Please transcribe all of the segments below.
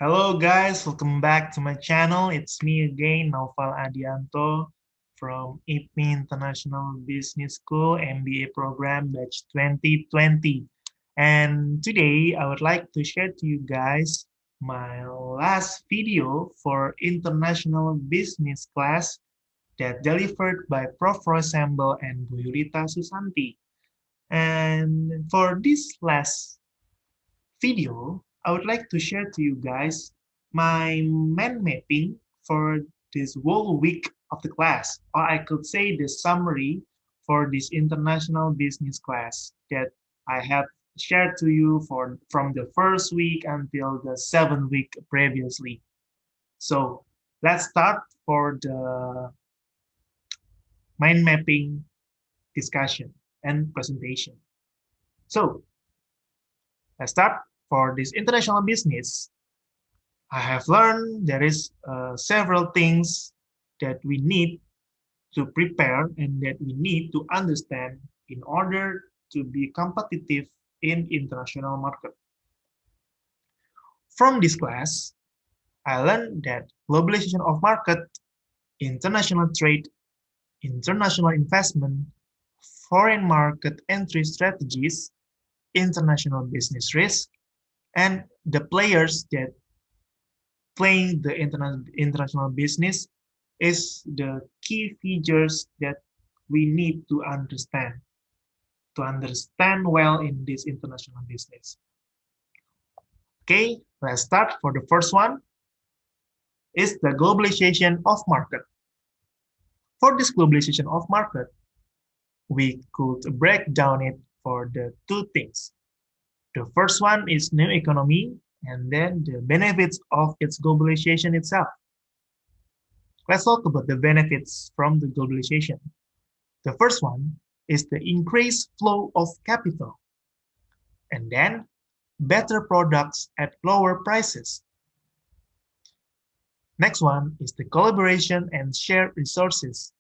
Hello guys, welcome back to my channel. It's me again, Naufal Adianto from IPMI International Business School MBA program batch 2020. And today I would like to share to you guys my last video for international business class that delivered by Prof. Roy Sambel and Bu Yulita Susanti. And for this last video, I would like to share to you guys my mind mapping for this whole week of the class, or I could say the summary for this international business class that I have shared to you from the first week until the 7th week previously. So let's start for the mind mapping discussion and presentation. So let's start for this international business. I have learned there is several things that we need to prepare and that we need to understand in order to be competitive in international market. From this class, I learned that globalization of market, international trade, international investment, foreign market entry strategies, international business risk, and the players that playing the international business is the key features that we need to understand well in this international business. Okay, let's start for the first one is the globalization of market. For this globalization of market, we could break down it for the two things. The first one is new economy and then the benefits of its globalization itself. Let's talk about the benefits from the globalization. The first one is the increased flow of capital, and then better products at lower prices. Next one is the collaboration and shared resources.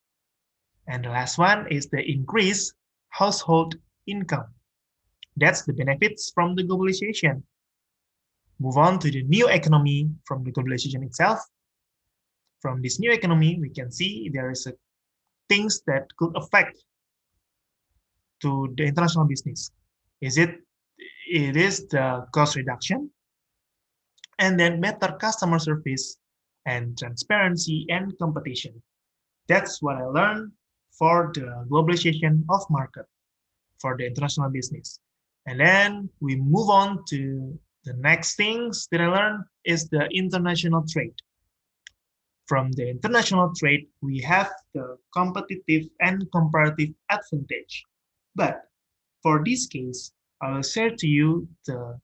And the last one is the increased household income. That's the benefits from the globalization. Move on to the new economy from the globalization itself. From this new economy, we can see there is things that could affect to the international business. It is the cost reduction, and then better customer service and transparency and competition. That's what I learned for the globalization of market for the international business. And then we move on to the next things that I learned is the international trade. From the international trade, we have the competitive and comparative advantage. But for this case, I will share to you the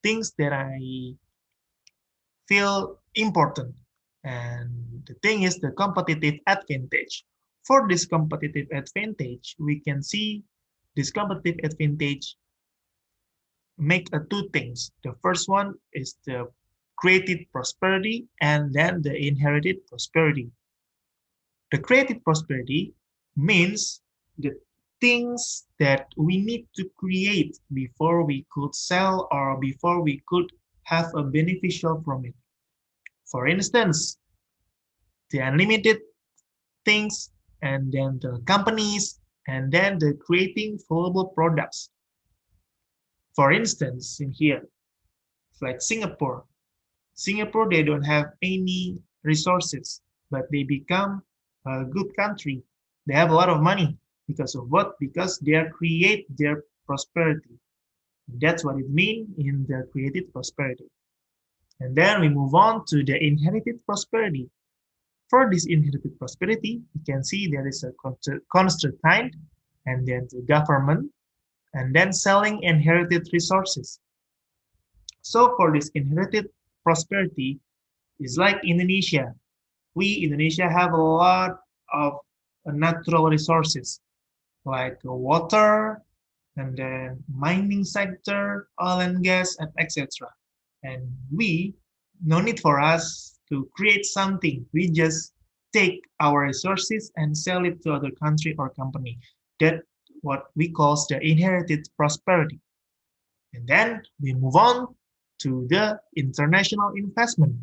things that I feel important. And the thing is the competitive advantage. For this competitive advantage, we can see this competitive advantage make two things. The first one is the created prosperity and then the inherited prosperity. The created prosperity means the things that we need to create before we could sell or before we could have a beneficial from it. For instance, the unlimited things and then the companies and then the creating valuable products. For instance, in here, like Singapore, they don't have any resources, but they become a good country. They have a lot of money because of what? Because they create their prosperity. That's what it means in the created prosperity. And then we move on to the inherited prosperity. For this inherited prosperity, you can see there is a constraint and then the government and then selling inherited resources. So for this inherited prosperity is like Indonesia. Indonesia have a lot of natural resources like water and then mining sector, oil and gas, and etc. And no need for us to create something. We just take our resources and sell it to other country or company. That what we call the inherited prosperity. And then we move on to the international investment.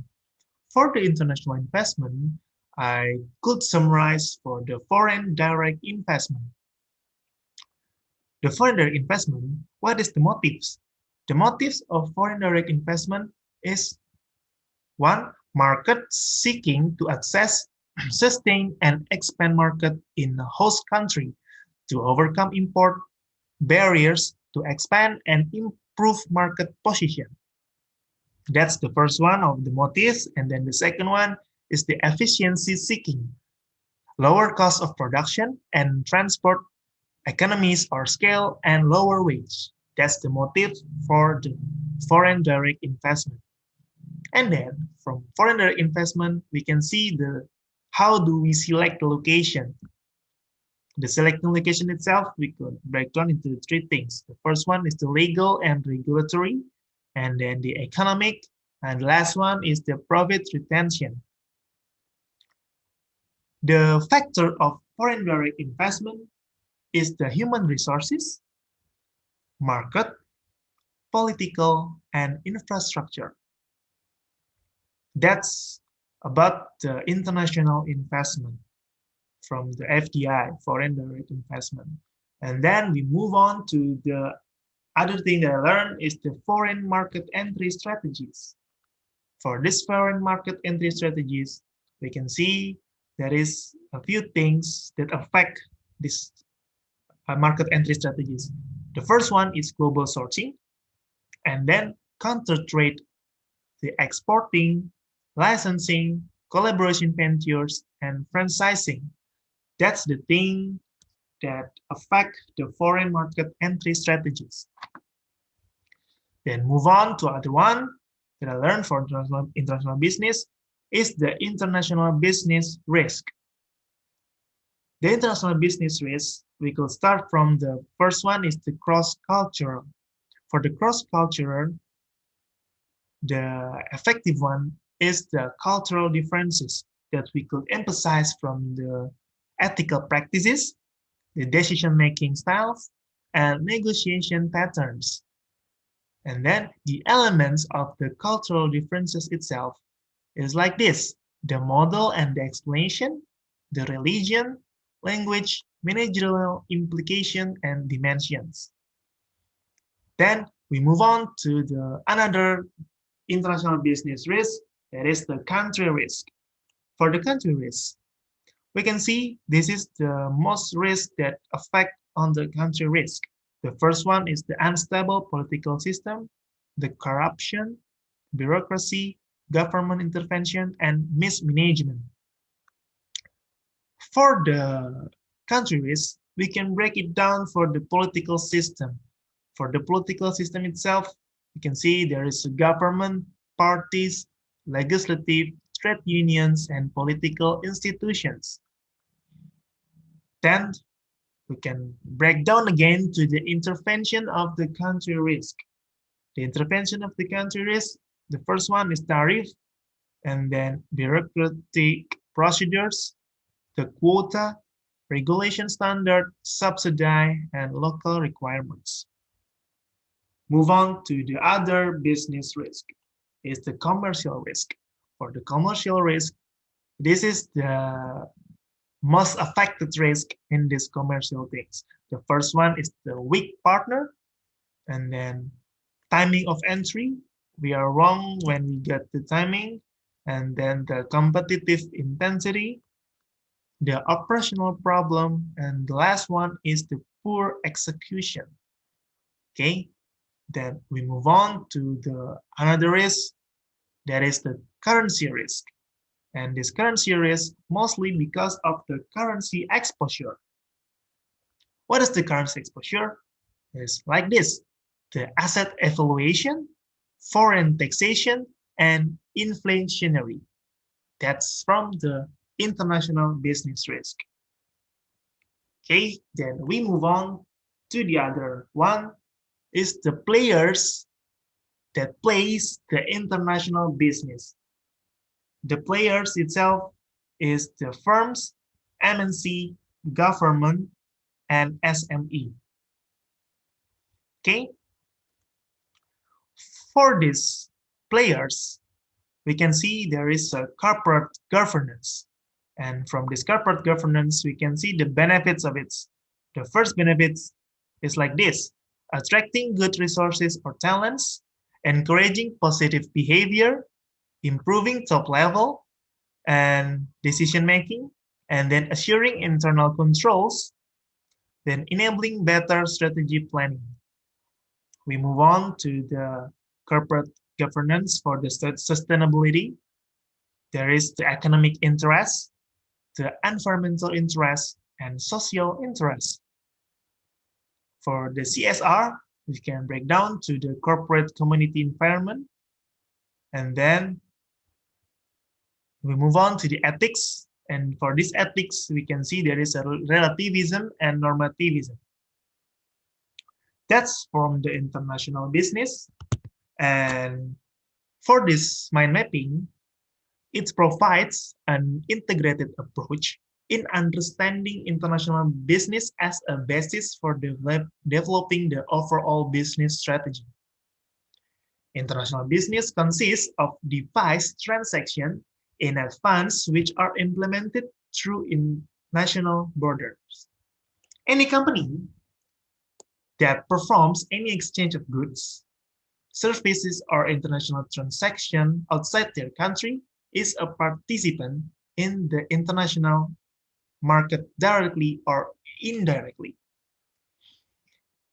For the international investment, I could summarize for the foreign direct investment. The foreign direct investment, what is the motives? The motives of foreign direct investment is one, market seeking to access, sustain, and expand market in the host country to overcome import barriers to expand and improve market position. That's the first one of the motives. And then the second one is the efficiency seeking, lower cost of production and transport, economies or scale, and lower wage. That's the motive for the foreign direct investment. And then from foreign direct investment, we can see the how do we select the location. The selecting location itself, we could break down into three things. The first one is the legal and regulatory, and then the economic, and the last one is the profit retention. The factor of foreign direct investment is the human resources, market, political, and infrastructure. That's about the international investment from the FDI, foreign direct investment. And then we move on to the other thing that I learned is the foreign market entry strategies. For this foreign market entry strategies, we can see there is a few things that affect this market entry strategies. The first one is global sourcing, and then counter trade, the exporting, licensing, collaboration ventures, and franchising. That's the thing that affect the foreign market entry strategies. Then move on to other one that I learned for international business is the international business risk. The international business risk, we could start from the first one is the cross-cultural. For the cross-cultural, the effective one is the cultural differences that we could emphasize from the ethical practices, the decision-making styles, and negotiation patterns. And then the elements of the cultural differences itself is like this: the model and the explanation, the religion, language, managerial implication, and dimensions. Then we move on to the another international business risk, that is the country risk. For the country risk, we can see this is the most risk that affect on the country risk. The first one is the unstable political system, the corruption, bureaucracy, government intervention, and mismanagement. For the country risk, we can break it down for the political system. For the political system itself, you can see there is a government, parties, legislative, trade unions, and political institutions. Then we can break down again to the intervention of the country risk. The intervention of the country risk, the first one is tariff, and then bureaucratic procedures, the quota, regulation standard, subsidy, and local requirements. Move on to the other business risk, is the commercial risk. For the commercial risk, this is the most affected risk in these commercial things. The first one is the weak partner, and then timing of entry. We are wrong when we get the timing, and then the competitive intensity, the operational problem, and the last one is the poor execution. Okay, then we move on to the another risk, that is the currency risk. And this currency risk mostly because of the currency exposure. What is the currency exposure? It's like this: the asset evaluation, foreign taxation, and inflationary. That's from the international business risk. Okay, then we move on to the other one, is the players that plays the international business. The players itself is the firms, MNC, government, and SME. Okay. For these players, we can see there is a corporate governance. And from this corporate governance, we can see the benefits of it. The first benefits is like this: attracting good resources or talents, encouraging positive behavior, improving top level and decision making, and then assuring internal controls, then enabling better strategy planning. We move on to the corporate governance for the sustainability. There is the economic interest, the environmental interest, and social interest. For the CSR, we can break down to the corporate community environment. And then we move on to the ethics. And for this ethics, we can see there is a relativism and normativism. That's from the international business. And for this mind mapping, it provides an integrated approach in understanding international business as a basis for developing the overall business strategy. International business consists of device transactions in advance which are implemented through national borders. Any company that performs any exchange of goods, services, or international transaction outside their country is a participant in the international market directly or indirectly.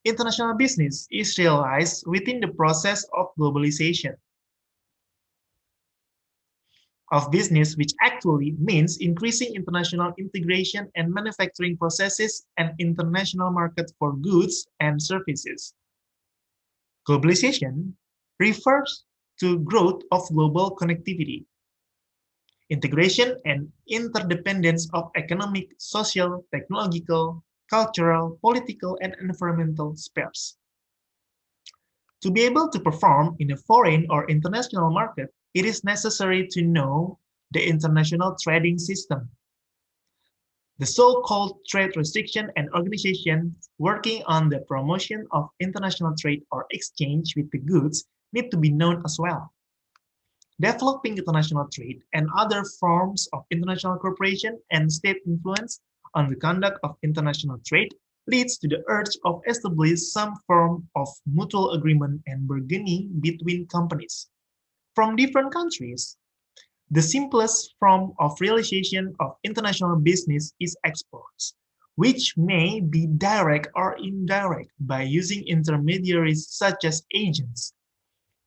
International business is realized within the process of globalization of business, which actually means increasing international integration and manufacturing processes and international market for goods and services. Globalization refers to growth of global connectivity, integration and interdependence of economic, social, technological, cultural, political, and environmental spheres. To be able to perform in a foreign or international market, it is necessary to know the international trading system. The so-called trade restriction and organizations working on the promotion of international trade or exchange with the goods need to be known as well. Developing international trade and other forms of international cooperation and state influence on the conduct of international trade leads to the urge of establishing some form of mutual agreement and bargaining between companies from different countries. The simplest form of realization of international business is exports, which may be direct or indirect by using intermediaries such as agents.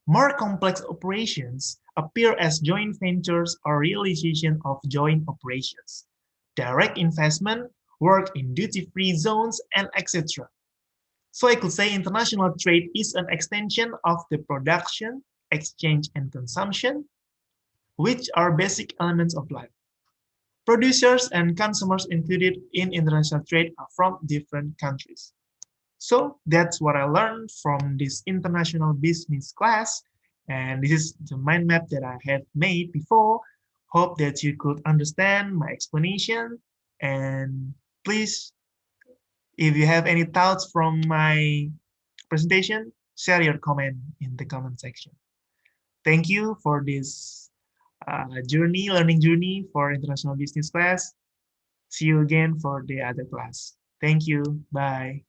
More complex operations appear as joint ventures or realization of joint operations, direct investment, work in duty-free zones, and etc. So I could say international trade is an extension of the production, exchange, and consumption, which are basic elements of life. Producers and consumers included in international trade are from different countries. So that's what I learned from this international business class. And this is the mind map that I have made before. Hope that you could understand my explanation. And please, if you have any thoughts from my presentation, share your comment in the comment section. Thank you for this learning journey for international business class. See you again for the other class. Thank you. Bye.